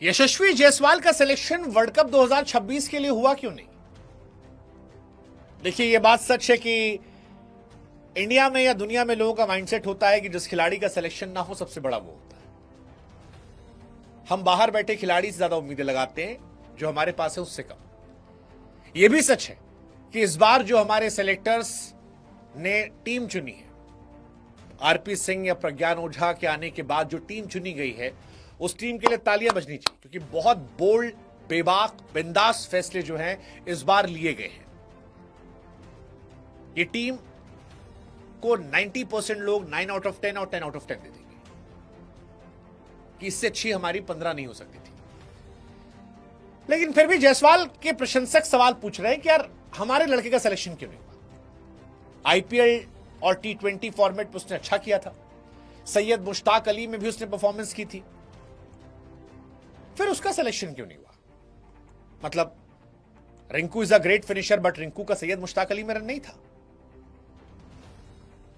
यशस्वी जायसवाल का selection world cup 2026 के लिए हुआ क्यों नहीं? देखिए, यह बात सच है कि इंडिया में या दुनिया में लोगों का माइंडसेट होता है कि जिस खिलाड़ी का सिलेक्शन ना हो सबसे बड़ा वो होता है। हम बाहर बैठे खिलाड़ी से ज्यादा उम्मीदें लगाते हैं, जो हमारे पास है उससे कम। यह भी सच है कि इस बार जो हमारे सेलेक्टर्स ने टीम चुनी है, आरपी सिंह या प्रज्ञान ओझा के आने के बाद जो टीम चुनी गई है, उस टीम के लिए तालियां बजनी चाहिए, क्योंकि बहुत बोल्ड, बेबाक, बिंदास फैसले जो हैं इस बार लिए गए हैं। ये टीम को 90% लोग 9 आउट ऑफ 10 और 10 आउट ऑफ 10 दे देंगे कि इससे अच्छी हमारी 15 नहीं हो सकती थी। लेकिन फिर भी जायसवाल के प्रशंसक सवाल पूछ रहे हैं कि यार हमारे लड़के का सिलेक्शन क्यों नहीं हुआ? आईपीएल और T20 फॉर्मेट में उसने अच्छा किया था, सैयद मुश्ताक अली में भी उसने परफॉर्मेंस की थी, फिर उसका सिलेक्शन क्यों नहीं हुआ? मतलब Rinku is a great finisher, but Rinku का सैयद मुश्ताक अली में रन नहीं था।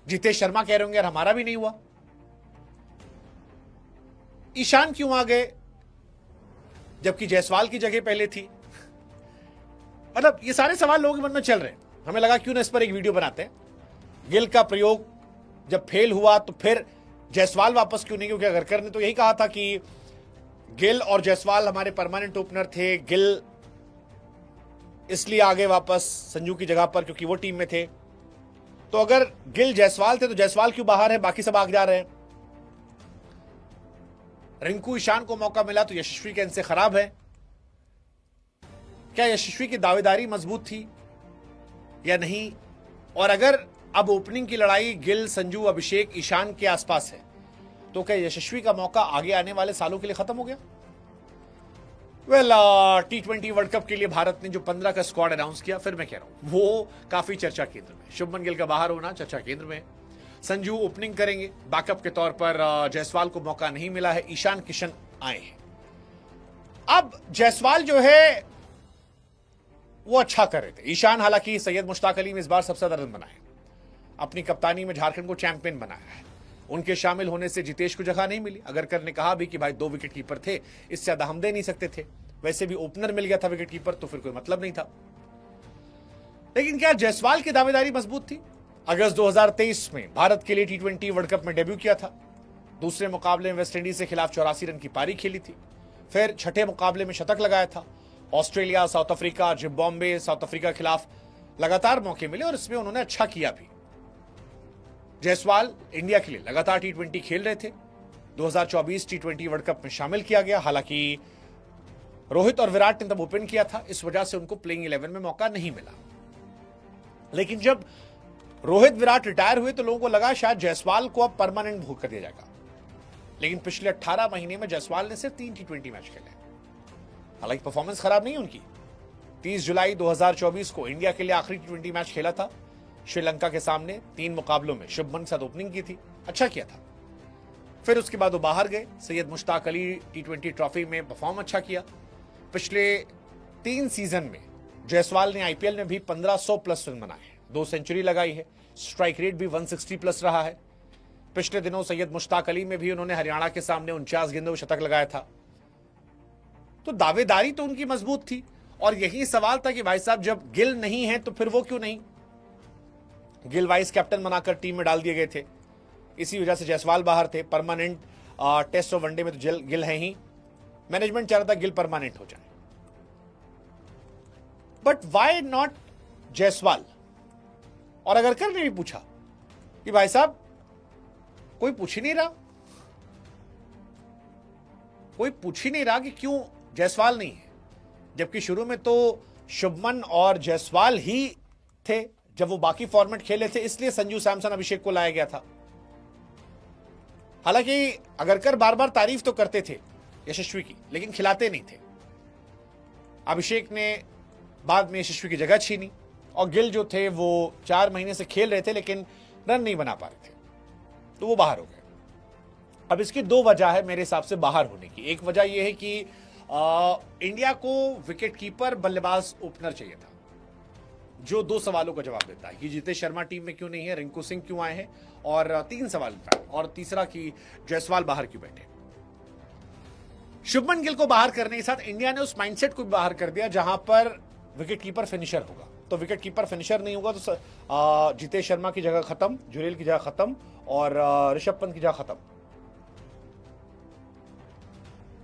जितेश शर्मा कह रहे होंगे यार हमारा भी नहीं हुआ। ईशान क्यों आ गए जबकि जायसवाल की जगह पहले थी? मतलब ये सारे सवाल लोगों के मन में चल रहे हैं। हमें लगा क्यों ना इस पर एक वीडियो बनाते हैं। गिल का प्रयोग जब फेल हुआ तो फिर जायसवाल वापस क्यों नहीं? क्योंकि अगरकर ने तो यही कहा था कि गिल और जायसवाल हमारे परमानेंट ओपनर थे, गिल इसलिए आगे वापस संजू की जगह पर क्योंकि वो टीम में थे। तो अगर गिल जायसवाल थे तो जायसवाल क्यों बाहर है, बाकी सब आगे जा रहे हैं? रिंकू ईशान को मौका मिला तो यशस्वी के इनसे खराब है। क्या यशस्वी की दावेदारी मजबूत थी या नहीं? और अगर अब ओपनिंग की लड़ाई गिल, संजू, अभिषेक, ईशान के आसपास है तो क्या यशस्वी का मौका आगे आने वाले सालों के लिए खत्म हो गया? T20 वर्ल्ड कप के लिए भारत ने जो 15 का स्क्वाड अनाउंस किया, फिर मैं कह रहा हूं वो काफी चर्चा केंद्र में। शुभमन गिल का बाहर होना चर्चा केंद्र में। संजू ओपनिंग करेंगे, बैकअप के तौर पर जायसवाल को मौका नहीं मिला है, ईशान किशन आए हैं। अब जायसवाल जो है वो अच्छा कर रहे थे। ईशान हालांकि सैयद मुश्ताक अली में इस बार सबसे ज्यादा रन बनाए, अपनी कप्तानी में झारखंड को चैंपियन बनाया है। उनके शामिल होने से जितेश को जगह नहीं मिली। अगरकर ने कहा भी कि भाई 2 विकेट कीपर थे, इससे ज्यादा हम दे नहीं सकते थे। वैसे भी ओपनर मिल गया था विकेट कीपर, तो फिर कोई मतलब नहीं था। लेकिन क्या जायसवाल की दावेदारी मजबूत थी? अगस्त 2023 में भारत के लिए T20 वर्ल्ड कप में डेब्यू किया था। दूसरे मुकाबले में वेस्टइंडीज के खिलाफ 84 रन की पारी खेली थी। फिर छठे मुकाबले में शतक लगाया था। Australia, south Africa, Zimbabwe, south Africa के खिलाफ लगातार मौके मिले और इसमें उन्होंने अच्छा किया भी। जायसवाल इंडिया के लिए लगातार T20 खेल रहे थे। 2024 T20 वर्ल्ड कप में शामिल किया गया। हालांकि रोहित और विराट ने तब ओपन किया था, इस वजह से उनको प्लेइंग 11 में मौका नहीं मिला। लेकिन जब रोहित, विराट रिटायर हुए तो लोगों को लगा शायद जायसवाल को अब परमानेंट भूख कर दिया जाएगा। लेकिन पिछले 18 महीने में जायसवाल ने सिर्फ 3 T20 मैच खेले। हालांकि परफॉर्मेंस खराब नहीं उनकी। 30 जुलाई 2024 को इंडिया के लिए आखिरी T20 मैच खेला था श्रीलंका के सामने। 3 मुकाबलों में शुभमन के साथ ओपनिंग की थी, अच्छा किया था। फिर उसके बाद वो बाहर गए। सैयद मुश्ताक अली T20 ट्रॉफी में परफॉर्म अच्छा किया। पिछले 3 सीजन में जायसवाल ने आईपीएल में भी 1500 प्लस रन बनाए हैं, 2 सेंचुरी लगाई है, स्ट्राइक रेट भी 160 प्लस रहा है। पिछले दिनों सैयद मुश्ताक अली में भी उन्होंने हरियाणा के सामने 49 गेंदों में शतक लगाया था। तो दावेदारी तो उनकी मजबूत थी। और यही सवाल था कि भाई साहब जब गिल नहीं है तो फिर वो क्यों नहीं? गिल वाइस कैप्टन बनाकर टीम में डाल दिए गए थे, इसी वजह से जायसवाल बाहर थे। परमानेंट टेस्ट और वनडे में तो गिल है ही। मैनेजमेंट चाह रहा था गिल परमानेंट हो जाए, बट वाई नॉट जायसवाल? और अगरकर ने भी पूछा कि भाई साहब कोई पूछ ही नहीं रहा, कोई पूछ ही नहीं रहा कि क्यों जायसवाल नहीं है, जबकि शुरू में तो शुभमन और जायसवाल ही थे जब वो बाकी फॉर्मेट खेले थे, इसलिए संजू सैमसन, अभिषेक को लाया गया था। हालांकि अगरकर बार बार तारीफ तो करते थे यशस्वी की, लेकिन खिलाते नहीं थे। अभिषेक ने बाद में यशस्वी की जगह छीनी और गिल जो थे वो 4 महीने से खेल रहे थे लेकिन रन नहीं बना पा रहे थे, तो वो बाहर हो गए। अब इसकी 2 वजह है मेरे हिसाब से बाहर होने की। एक वजह यह है कि इंडिया को विकेट कीपर, बल्लेबाज, ओपनर चाहिए था जो 2 सवालों का जवाब देता है कि जितेश शर्मा टीम में क्यों नहीं है, रिंकू सिंह क्यों आए हैं, और 3 सवाल था, और तीसरा कि जायसवाल बाहर क्यों बैठे। शुभमन गिल को बाहर करने के साथ इंडिया ने उस माइंडसेट को बाहर कर दिया जहां पर विकेट कीपर फिनिशर होगा। तो विकेट कीपर फिनिशर नहीं होगा तो जितेश शर्मा की जगह खत्म, जुरेल की जगह खत्म और ऋषभ पंत की जगह खत्म।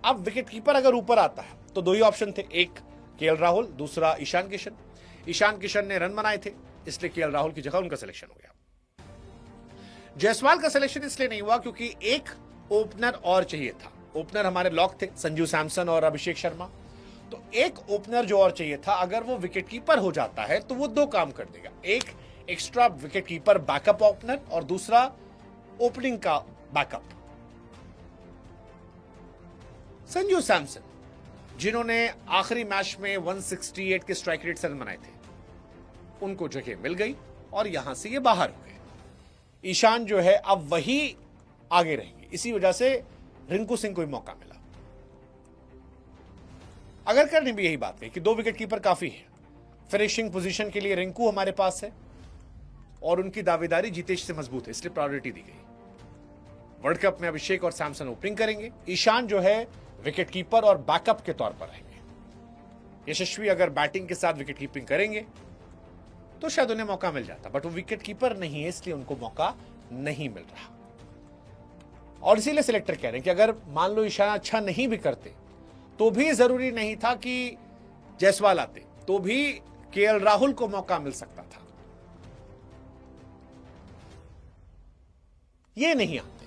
अब विकेट कीपर अगर ऊपर आता है तो दो ही ऑप्शन थे, एक केएल राहुल, दूसरा ईशान किशन। ईशान किशन ने रन बनाए थे इसलिए केएल राहुल की जगह उनका सिलेक्शन हो गया। जायसवाल का सिलेक्शन इसलिए नहीं हुआ क्योंकि एक ओपनर और चाहिए था। ओपनर हमारे लॉक थे संजू सैमसन और अभिषेक शर्मा, तो एक ओपनर जो और चाहिए था, अगर वो विकेट कीपर हो जाता है तो वो दो काम कर देगा, एक extra wicket keeper backup opener और दूसरा ओपनिंग का बैकअप। संजू सैमसन जिन्होंने आखिरी मैच में 168 के स्ट्राइक रेट से रन बनाए थे, उनको जगह मिल गई और यहां से ये बाहर हो गए। ईशान जो है अब वही आगे रहेंगे, इसी वजह से रिंकू सिंह को भी मौका मिला। अगर करने भी यही बात है कि दो विकेट कीपर काफी है, फिनिशिंग पोजीशन के लिए रिंकू हमारे पास है और उनकी दावेदारी जितेश से मजबूत है, इसलिए प्रायोरिटी दी गई। वर्ल्ड कप में अभिषेक और सैमसन ओपनिंग करेंगे, ईशान जो है विकेट कीपर और बैकअप के तौर पर रहेंगे। यशस्वी अगर बैटिंग के साथ विकेट कीपिंग करेंगे तो शायद उन्हें मौका मिल जाता, बट वो विकेट कीपर नहीं है इसलिए उनको मौका नहीं मिल रहा। और इसीलिए सिलेक्टर कह रहे हैं कि अगर मान लो ईशान अच्छा नहीं भी करते तो भी जरूरी नहीं था कि जायसवाल आते, तो भी केएल राहुल को मौका मिल सकता था। ये नहीं आते।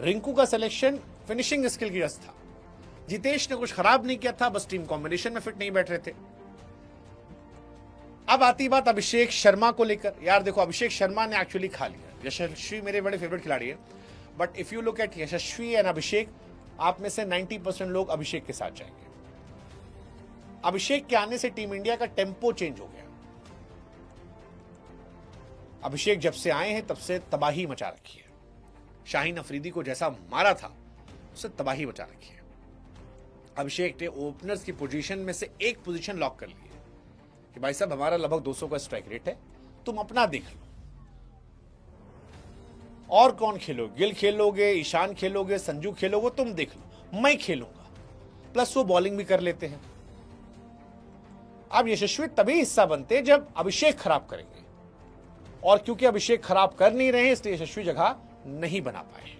रिंकू का सिलेक्शन फिनिशिंग स्किल की वजह था। जितेश ने कुछ खराब नहीं किया था, बस टीम कॉम्बिनेशन में फिट नहीं बैठ रहे थे। अब आती बात अभिषेक शर्मा को लेकर। यार देखो, अभिषेक शर्मा ने एक्चुअली खा लिया। यशस्वी मेरे बड़े फेवरेट खिलाड़ी है, but if you look at Yashasvi and Abhishek, आप में से 90% लोग अभिषेक के साथ जाएंगे। अभिषेक के आने से टीम इंडिया का टेम्पो चेंज हो गया। अभिषेक जब से आए हैं तब से तबाही मचा रखी है। शाहीन अफरीदी को जैसा मारा था उससे तबाही मचा रखी है। अभिषेक ने ओपनर्स की पोजीशन में से एक पोजीशन लॉक कर ली है कि भाई साहब हमारा लगभग 200 का स्ट्राइक रेट है, तुम अपना देख लो। और कौन खेलोगे? गिल खेलोगे, ईशान खेलोगे, संजू खेलोगे, तुम देख लो, मैं खेलूंगा। प्लस वो बॉलिंग भी कर लेते हैं। अब यशस्वी तभी हिस्सा बनते जब अभिषेक खराब करेंगे, और क्योंकि अभिषेक खराब कर नहीं रहे इसलिए यशस्वी जगह नहीं बना पाए।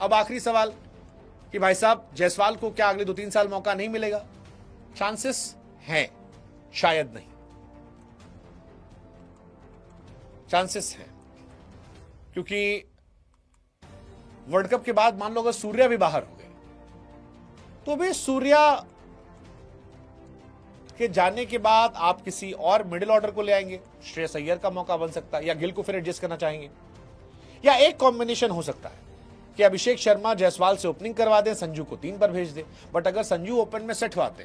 अब आखिरी सवाल कि भाई साहब जायसवाल को क्या अगले 2-3 साल मौका नहीं मिलेगा? चांसेस हैं, शायद नहीं, चांसेस हैं, क्योंकि वर्ल्ड कप के बाद मान लो अगर सूर्या भी बाहर हो गए तो भी सूर्या के जाने के बाद आप किसी और मिडिल ऑर्डर को ले आएंगे। श्रेयस अय्यर का मौका बन सकता है, या गिल को फिर एडजस्ट करना चाहेंगे, या एक कॉम्बिनेशन हो सकता है कि अभिषेक शर्मा जायसवाल से ओपनिंग करवा दें, संजू को 3 पर भेज दे। बट अगर संजू ओपन में सेट हुआते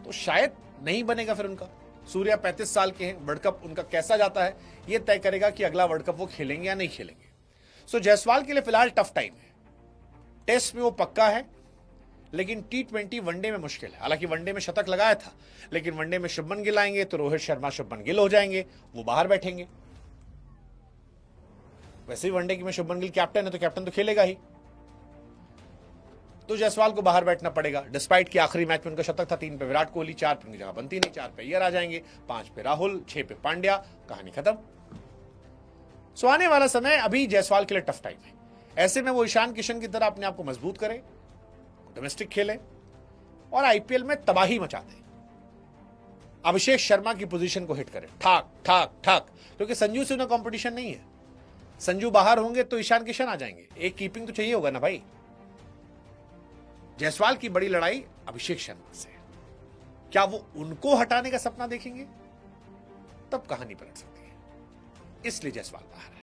तो शायद नहीं बनेगा फिर उनका। सूर्या 35 साल के हैं, वर्ल्ड कप उनका कैसा जाता है यह तय करेगा कि अगला वर्ल्ड कप वो खेलेंगे या नहीं खेलेंगे। सो जायसवाल के लिए फिलहाल टफ टाइम है। टेस्ट में वो पक्का है, लेकिन T20 वनडे में मुश्किल है। हालांकि वनडे में शतक लगाया था, लेकिन वनडे में शुभमन गिल आएंगे तो रोहित शर्मा शुभमन गिल हो जाएंगे, वो बाहर बैठेंगे। वैसे ही वनडे की में शुभमन गिल कैप्टन है तो कैप्टन तो खेलेगा ही, तो जायसवाल को बाहर बैठना पड़ेगा। डिस्पाइट कि आखिरी मैच में उनका शतक था, 3 पे विराट कोहली, 4 पे उनकी जगह बनती नहीं, 4 पे अय्यर आ जाएंगे, 5 पे राहुल, 6 पे पांड्या, कहानी खत्म। सो आने वाला समय अभी जायसवाल के लिए टफ टाइम है। ऐसे में वो ईशान किशन की तरह अपने आप को मजबूत करे, डोमेस्टिक खेले और आईपीएल में तबाही मचा दे। अभिषेक शर्मा की पोजीशन को हिट करे, ठाक ठाक ठाक, क्योंकि संजू से उन्हें कंपटीशन नहीं है। संजू बाहर होंगे तो ईशान किशन आ जाएंगे, एक कीपिंग तो चाहिए होगा ना भाई। जायसवाल की बड़ी लड़ाई अभिषेक शर्मा से। क्या वो उनको हटाने का सपना देखेंगे? तब कहानी पलट सकती है, इसलिए जायसवाल बाहर है।